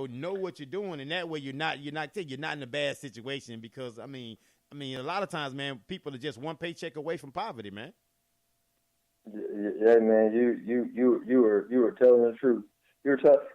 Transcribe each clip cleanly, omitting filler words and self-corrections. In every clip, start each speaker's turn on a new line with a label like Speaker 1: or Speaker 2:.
Speaker 1: people know what you're doing, and that way you're not in a bad situation. Because I mean, a lot of times, man, people are just one paycheck away from poverty, man.
Speaker 2: Yeah, man, you were telling the truth.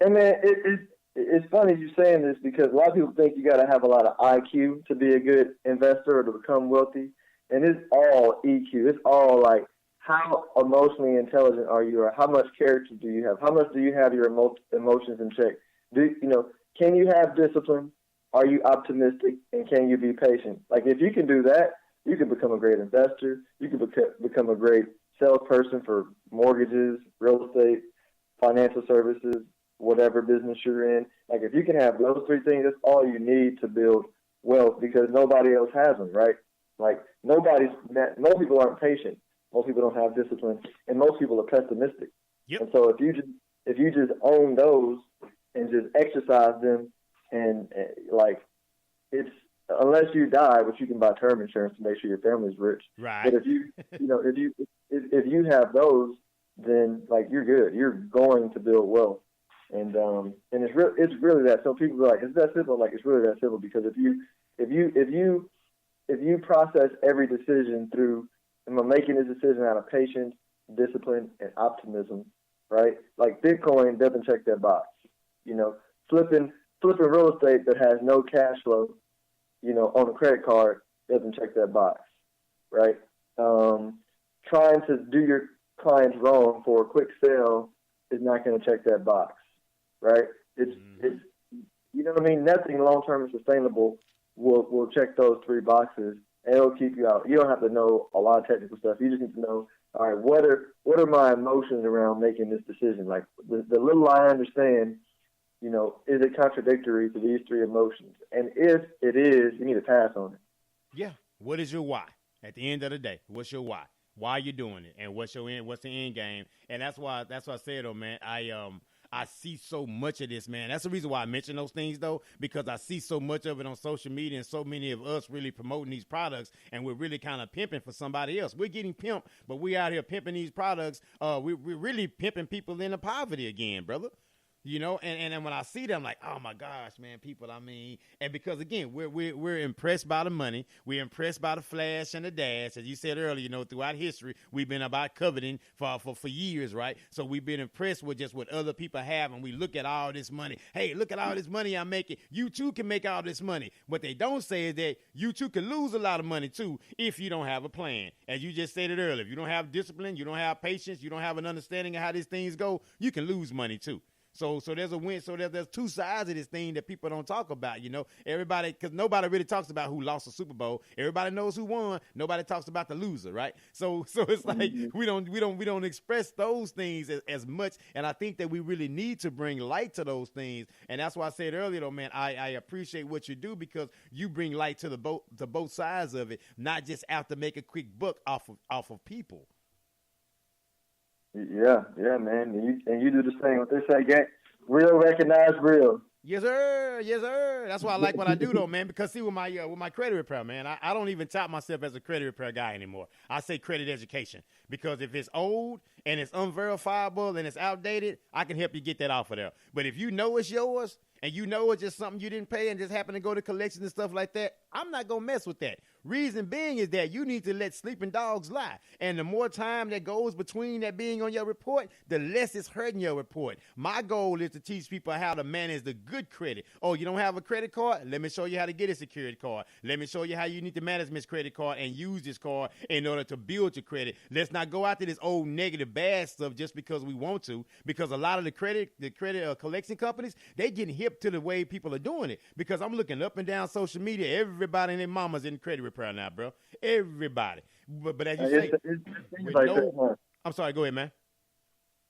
Speaker 2: And man, it's funny you saying this because a lot of people think you got to have a lot of IQ to be a good investor or to become wealthy, and it's all EQ. It's all like how emotionally intelligent are you, or how much character do you have? How much do you have your emotions in check? Can you have discipline? Are you optimistic, and can you be patient? Like if you can do that, you can become a great investor. You can become a great salesperson for mortgages, real estate, financial services, whatever business you're in. Like if you can have those three things, that's all you need to build wealth because nobody else has them, right? Like most people aren't patient. Most people don't have discipline, and most people are pessimistic.
Speaker 1: Yep.
Speaker 2: And so if you just own those and just exercise them, and like it's unless you die, which you can buy term insurance to make sure your family's rich.
Speaker 1: Right.
Speaker 2: But if you have those, then like you're good. You're going to build wealth, and it's really that. So people are like, it's that simple. Like it's really that simple because if you process every decision through, am I making this decision out of patience, discipline, and optimism, right? Like Bitcoin doesn't check that box. Flipping real estate that has no cash flow, on a credit card doesn't check that box, right? Trying to do your clients wrong for a quick sale is not going to check that box, right? It's you know what I mean? Nothing long-term and sustainable will check those three boxes, and it'll keep you out. You don't have to know a lot of technical stuff. You just need to know, all right, what are my emotions around making this decision? Like the little I understand, is it contradictory to these three emotions? And if it is, you need to pass on it.
Speaker 1: Yeah. What is your why? At the end of the day, what's your why? Why are you doing it? And what's the end game? And that's why I said, though, man, I see so much of this, man. That's the reason why I mention those things, though, because I see so much of it on social media and so many of us really promoting these products, and we're really kind of pimping for somebody else. We're getting pimped, but we out here pimping these products. We're really pimping people into poverty again, brother. And when I see them, like, oh my gosh, man, people, and because again, we're impressed by the money, we're impressed by the flash and the dash, as you said earlier, throughout history, we've been about coveting for years, right? So we've been impressed with just what other people have, and we look at all this money. Hey, look at all this money I'm making. You too can make all this money. What they don't say is that you too can lose a lot of money too if you don't have a plan. As you just said it earlier, if you don't have discipline, you don't have patience, you don't have an understanding of how these things go, you can lose money too. So there's a win. So there's two sides of this thing that people don't talk about, everybody, because nobody really talks about who lost the Super Bowl. Everybody knows who won. Nobody talks about the loser, right? So it's like we don't express those things as much. And I think that we really need to bring light to those things. And that's why I said earlier, though, man, I appreciate what you do because you bring light to both sides of it, not just out to make a quick buck off of people.
Speaker 2: Yeah, man. And you do the same. What they say, real recognize real.
Speaker 1: Yes, sir. Yes, sir. That's why I like what I do, though, man. Because see, with my credit repair, man, I don't even tout myself as a credit repair guy anymore. I say credit education because if it's old and it's unverifiable and it's outdated, I can help you get that off of there. But if you know it's yours and you know it's just something you didn't pay and just happen to go to collections and stuff like that, I'm not going to mess with that. Reason being is that you need to let sleeping dogs lie. And the more time that goes between that being on your report, the less it's hurting your report. My goal is to teach people how to manage the good credit. Oh, you don't have a credit card? Let me show you how to get a security card. Let me show you how you need to manage this credit card and use this card in order to build your credit. Let's not go after this old negative bad stuff just because we want to, because a lot of the credit collection companies, they getting hip to the way people are doing it. Because I'm looking up and down social media, everybody and their mama's in credit repair now, bro. Everybody. But as you say, I'm sorry, go ahead, man.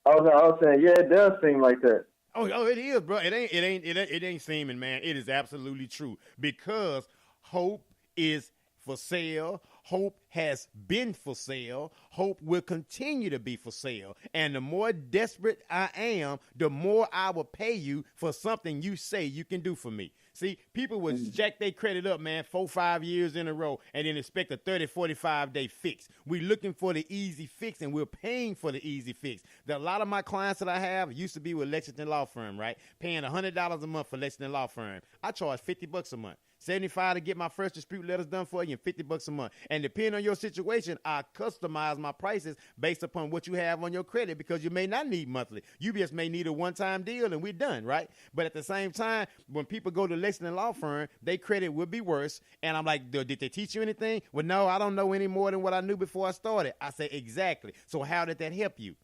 Speaker 2: I was saying, yeah, it does seem like that.
Speaker 1: Oh, it is, bro. It ain't seeming, man. It is absolutely true because hope is for sale. Hope has been for sale. Hope will continue to be for sale. And the more desperate I am, the more I will pay you for something you say you can do for me. See, people would jack their credit up, man, 4-5 years in a row and then expect a 30, 45-day fix. We're looking for the easy fix, and we're paying for the easy fix. A lot of my clients that I have used to be with Lexington Law Firm, right? Paying $100 a month for Lexington Law Firm. I charge $50 a month. $75 to get my first dispute letters done for you, and $50 a month. And depending on your situation, I customize my prices based upon what you have on your credit, because you may not need monthly. You just may need a one-time deal, and we're done, right? But at the same time, when people go to Lexington Law Firm, their credit would be worse. And I'm like, did they teach you anything? Well, no, I don't know any more than what I knew before I started. I say, exactly. So how did that help you?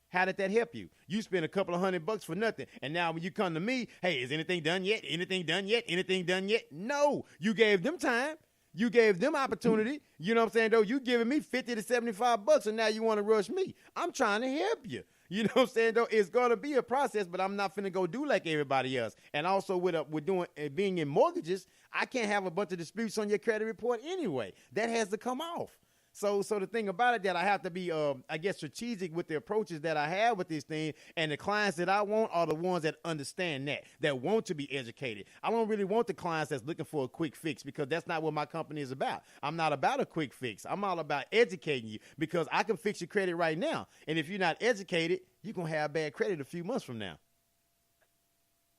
Speaker 1: How did that help you? You spent a couple of $100 for nothing. And now when you come to me, hey, is anything done yet? Anything done yet? Anything done yet? No. You gave them time. You gave them opportunity. You know what I'm saying, though? You giving me $50 to $75, and now you want to rush me. I'm trying to help you. You know what I'm saying, though? It's going to be a process, but I'm not finna go do like everybody else. And also with doing being in mortgages, I can't have a bunch of disputes on your credit report anyway. That has to come off. So the thing about it, that I have to be, I guess, strategic with the approaches that I have with this thing, and the clients that I want are the ones that understand that want to be educated. I don't really want the clients that's looking for a quick fix, because that's not what my company is about. I'm not about a quick fix. I'm all about educating you, because I can fix your credit right now. And if you're not educated, you're going to have bad credit a few months from now.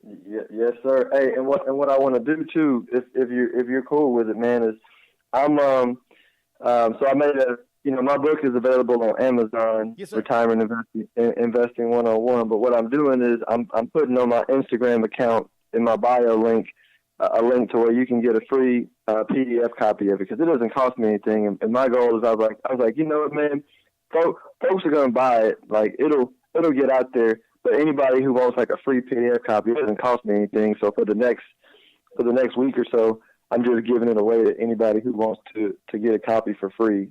Speaker 2: Yes, sir. Hey, and what I want to do too, if you're cool with it, man, is so I made my book is available on Amazon,
Speaker 1: yes,
Speaker 2: Retirement Investing 101. But what I'm doing is I'm putting on my Instagram account in my bio link a link to where you can get a free PDF copy of it, because it doesn't cost me anything. And my goal is I was like, you know what, man, folks are gonna buy it. Like it'll get out there. But anybody who wants like a free PDF copy, it doesn't cost me anything. So for the next week or so, I'm just giving it away to anybody who wants to get a copy for free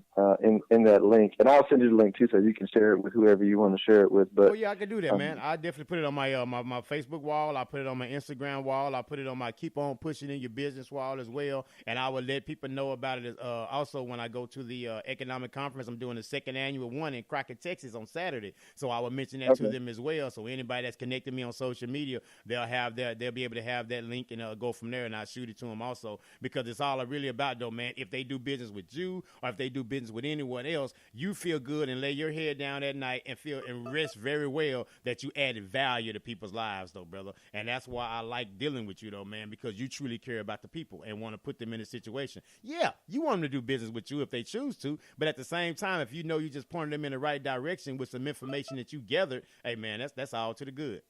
Speaker 2: in that link. And I'll send you the link, too, so you can share it with whoever you want to share it with. But,
Speaker 1: yeah, I can do that, man. I definitely put it on my my Facebook wall. I put it on my Instagram wall. I put it on my Keep On Pushing in Your Business wall as well. And I will let people know about it also when I go to the economic conference. I'm doing the second annual one in Crockett, Texas on Saturday. So I will mention that to them as well. So anybody that's connected me on social media, they'll be able to have that link and go from there, and I'll shoot it to them also. Because it's all really about, though, man, if they do business with you or if they do business with anyone else, you feel good and lay your head down at night and rest very well that you added value to people's lives, though, brother. And that's why I like dealing with you, though, man, because you truly care about the people and want to put them in a situation. Yeah, you want them to do business with you if they choose to, but at the same time, if you know you just pointed them in the right direction with some information that you gathered, hey, man, that's all to the good.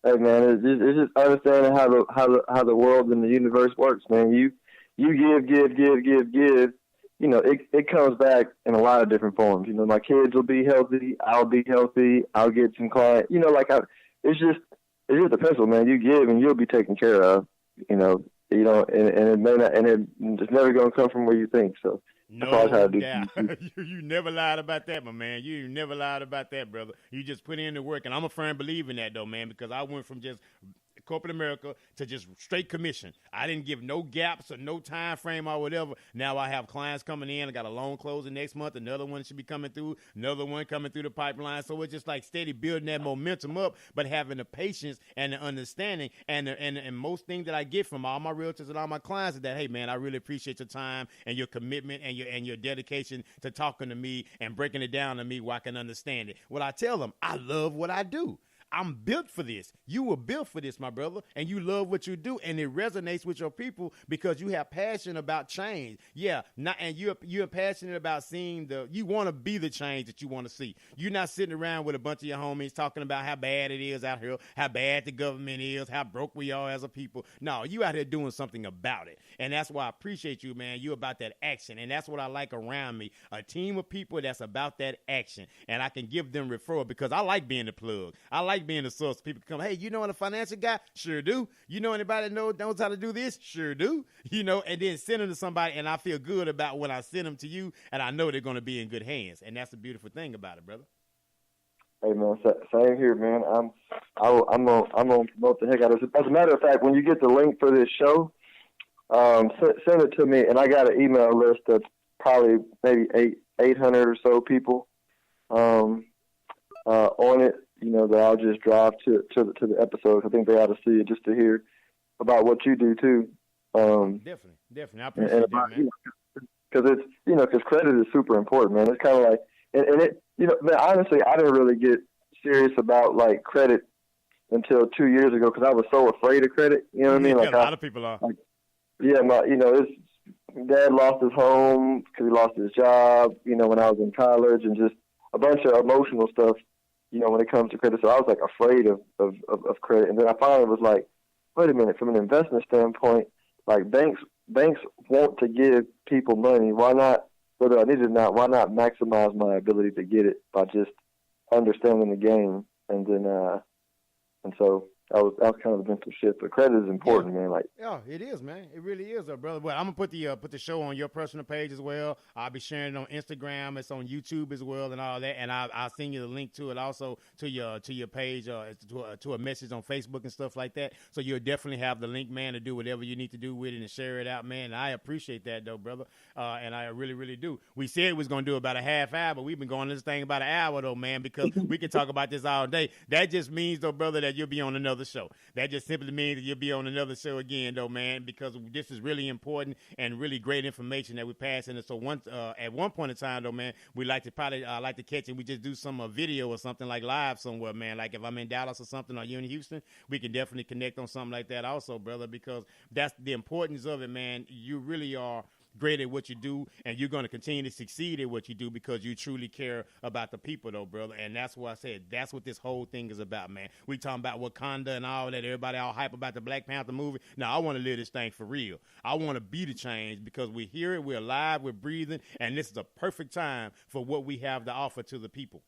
Speaker 2: Hey, man, it's just understanding how the world and the universe works, man. You give. You know, it comes back in a lot of different forms. You know, my kids will be healthy. I'll be healthy. I'll get some clients. You know, it's just a pencil, man. You give and you'll be taken care of. And it may not, and it's never going to come from where you think. So
Speaker 1: no doubt. You never lied about that, my man. You never lied about that, brother. You just put in the work, and I'm a firm believer in that, though, man, because I went from just corporate America to just straight commission. I didn't give no gaps or no time frame or whatever. Now I have clients coming in. I got a loan closing next month. Another one should be coming through. Another one coming through the pipeline. So it's just like steady building that momentum up, but having the patience and the understanding. And most thing that I get from all my realtors and all my clients is that, hey, man, I really appreciate your time and your commitment and your dedication to talking to me and breaking it down to me where I can understand it. What I tell them, I love what I do. I'm built for this. You were built for this, my brother, and you love what you do, and it resonates with your people because you have passion about change. Yeah, and you're passionate about seeing you want to be the change that you want to see. You're not sitting around with a bunch of your homies talking about how bad it is out here, how bad the government is, how broke we are as a people. No, you out here doing something about it, and that's why I appreciate you, man. You about that action, and that's what I like around me, a team of people that's about that action, and I can give them referral because I like being the plug. I like being the source. People come, hey, you know a financial guy? Sure do. You know anybody that knows how to do this? Sure do. And then send them to somebody, and I feel good about when I send them to you, and I know they're going to be in good hands, and that's the beautiful thing about it, brother.
Speaker 2: Hey, man, same here, man. I'm gonna promote the heck out of it. As a matter of fact, when you get the link for this show, send it to me, and I got an email list probably maybe 800 or so people on it. You know, that I'll just drive to the episodes. I think they ought to see it just to hear about what you do too.
Speaker 1: Definitely. I appreciate that, man.
Speaker 2: Because it's, you know, because credit is super important, man. It's kind of like, and it, you know, man, honestly, I didn't really get serious about like credit until 2 years ago because I was so afraid of credit. You know what I mean? Like
Speaker 1: a lot of people are.
Speaker 2: Like, yeah, his dad lost his home because he lost his job. You know, when I was in college, and just a bunch of emotional stuff. You know, when it comes to credit, so I was like afraid of credit, and then I finally was like, wait a minute, from an investment standpoint, like banks want to give people money. Why not, whether I need it or not, why not maximize my ability to get it by just understanding the game? And then, and so that was kind of the mental shift. But credit is important, man. Like,
Speaker 1: yeah, it is, man. It really is, brother. Well, I'm gonna put the show on your personal page as well. I'll be sharing it on Instagram. It's on YouTube as well, and all that. And I'll send you the link to it also to your page, to a message on Facebook and stuff like that. So you'll definitely have the link, man, to do whatever you need to do with it and share it out, man. And I appreciate that, though, brother. And I really, really do. We said we was gonna do about a half hour, but we've been going this thing about an hour, though, man, because we can talk about this all day. That just means, though, brother, that you'll be on another show. That just simply means that you'll be on another show again, though, man, because this is really important and really great information that we're passing. And so at one point in time, though, man, we like to probably like to catch and we just do some video or something like live somewhere, man. Like if I'm in Dallas or something, or you in Houston, we can definitely connect on something like that also, brother, because that's the importance of it, man. You really are great at what you do, and you're going to continue to succeed at what you do because you truly care about the people, though, brother. And that's what I said. That's what this whole thing is about, man. We talking about Wakanda and all that. Everybody all hype about the Black Panther movie. Now, I want to live this thing for real. I want to be the change because we hear it, we're alive, we're breathing, and this is a perfect time for what we have to offer to the people.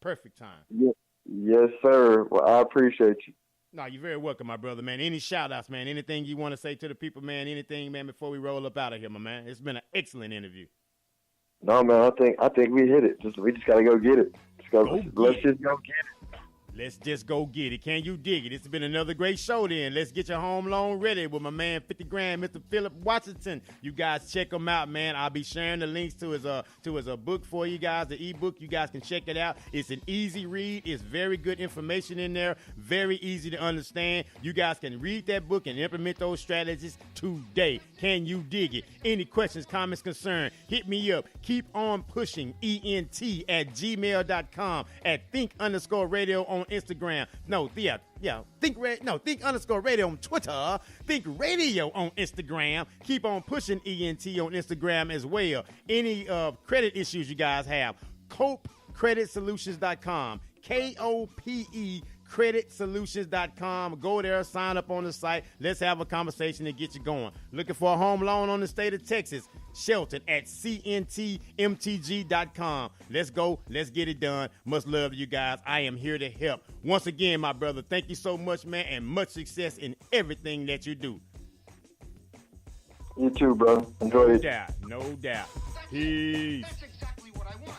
Speaker 1: Perfect time.
Speaker 2: Yeah. Yes, sir. Well, I appreciate you.
Speaker 1: No, you're very welcome, my brother, man. Any shout-outs, man? Anything you want to say to the people, man? Anything, man, before we roll up out of here, my man? It's been an excellent interview.
Speaker 2: No, man, I think we hit it. We just got to go get it. Let's just go get it.
Speaker 1: Let's just go get it. Can you dig it? It's been another great show then. Let's get your home loan ready with my man 50 grand, Mr. Phillip Washington. You guys check him out, man. I'll be sharing the links to his book for you guys, the ebook. You guys can check it out. It's an easy read. It's very good information in there. Very easy to understand. You guys can read that book and implement those strategies today. Can you dig it? Any questions, comments, concerns, hit me up. Keep on pushing, ENT@gmail.com, at think_radio on Instagram. Think_radio on Twitter. Think Radio on Instagram. Keep on pushing ENT on Instagram as well. Any credit issues you guys have, CopeCreditSolutions.com. KOPE creditsolutions.com. Go there, sign up on the site. Let's have a conversation and get you going. Looking for a home loan on the state of Texas? Shelton at CNTMTG.com. Let's go. Let's get it done. Much love to you guys. I am here to help. Once again, my brother, thank you so much, man, and much success in everything that you do.
Speaker 2: You too, bro. Enjoy it.
Speaker 1: No doubt. Peace.
Speaker 3: That's exactly what I want.